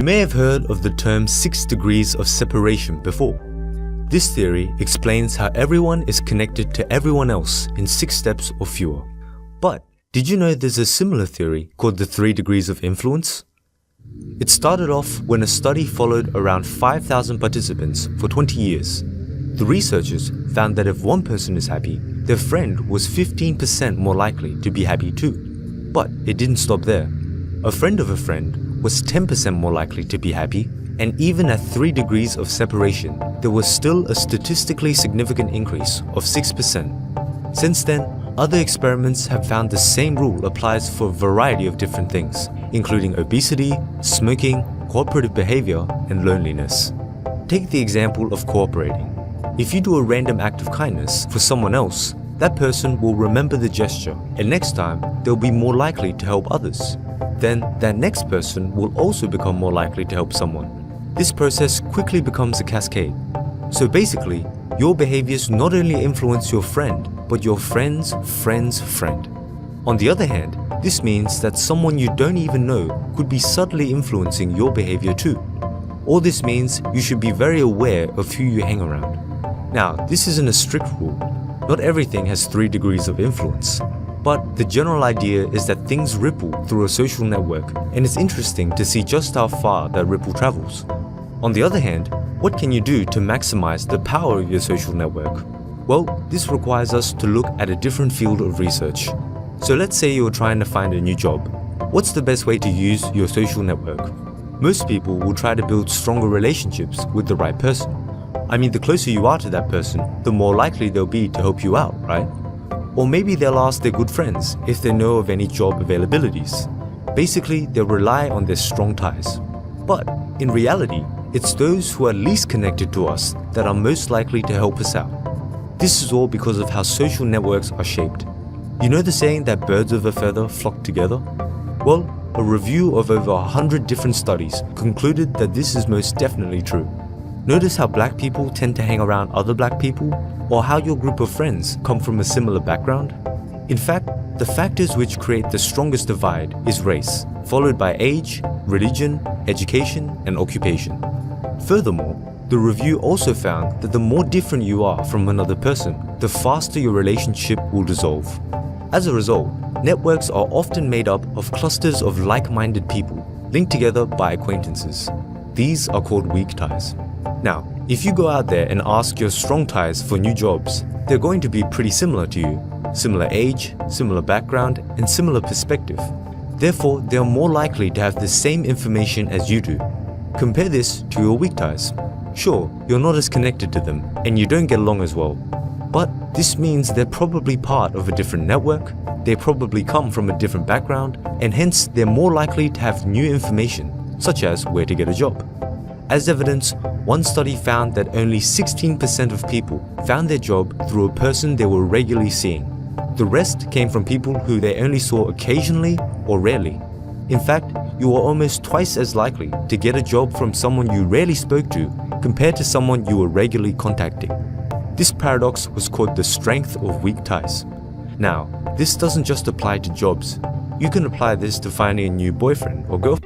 may have heard of the term 6 degrees of separation before. This theory explains how everyone is connected to everyone else in 6 steps or fewer. But did you know there's a similar theory called the 3 degrees of influence? It started off when a study followed around 5,000 participants for 20 years. The researchers found that if one person is happy, their friend was 15% more likely to be happy too. But it didn't stop there. A friend of a friend was 10% more likely to be happy, and even at 3 degrees of separation, there was still a statistically significant increase of 6%. Since then, other experiments have found the same rule applies for a variety of different things, including obesity, smoking, cooperative behavior, and loneliness. Take the example of cooperating. If you do a random act of kindness for someone else, that person will remember the gesture, and next time they'll be more likely to help others. Then that next person will also become more likely to help someone. This process quickly becomes a cascade. So basically, your behaviors not only influence your friend, but your friend's friend's friend. On the other hand, this means that someone you don't even know could be subtly influencing your behavior too. All this means you should be very aware of who you hang around. Now, this isn't a strict rule. Not everything has 3 degrees of influence. But the general idea is that things ripple through a social network, and it's interesting to see just how far that ripple travels. On the other hand, what can you do to maximize the power of your social network? Well, this requires us to look at a different field of research. So let's say you're trying to find a new job. What's the best way to use your social network? Most people will try to build stronger relationships with the right person. I mean, the closer you are to that person, the more likely they'll be to help you out, right? Or maybe they'll ask their good friends if they know of any job availabilities. Basically, they'll rely on their strong ties. But in reality, it's those who are least connected to us that are most likely to help us out. This is all because of how social networks are shaped. You know the saying that birds of a feather flock together? Well, a review of over 100 different studies concluded that this is most definitely true. Notice how black people tend to hang around other black people, or how your group of friends come from a similar background? In fact, the factors which create the strongest divide is race, followed by age, religion, education, and occupation. Furthermore, the review also found that the more different you are from another person, the faster your relationship will dissolve. As a result, networks are often made up of clusters of like-minded people linked together by acquaintances. These are called weak ties. Now, if you go out there and ask your strong ties for new jobs, they're going to be pretty similar to you. Similar age, similar background, and similar perspective. Therefore, they are more likely to have the same information as you do. Compare this to your weak ties. Sure, you're not as connected to them, and you don't get along as well. But this means they're probably part of a different network, they probably come from a different background, and hence they're more likely to have new information, such as where to get a job. As evidence, one study found that only 16% of people found their job through a person they were regularly seeing. The rest came from people who they only saw occasionally or rarely. In fact, you are almost twice as likely to get a job from someone you rarely spoke to compared to someone you were regularly contacting. This paradox was called the strength of weak ties. Now, this doesn't just apply to jobs. You can apply this to finding a new boyfriend or girlfriend.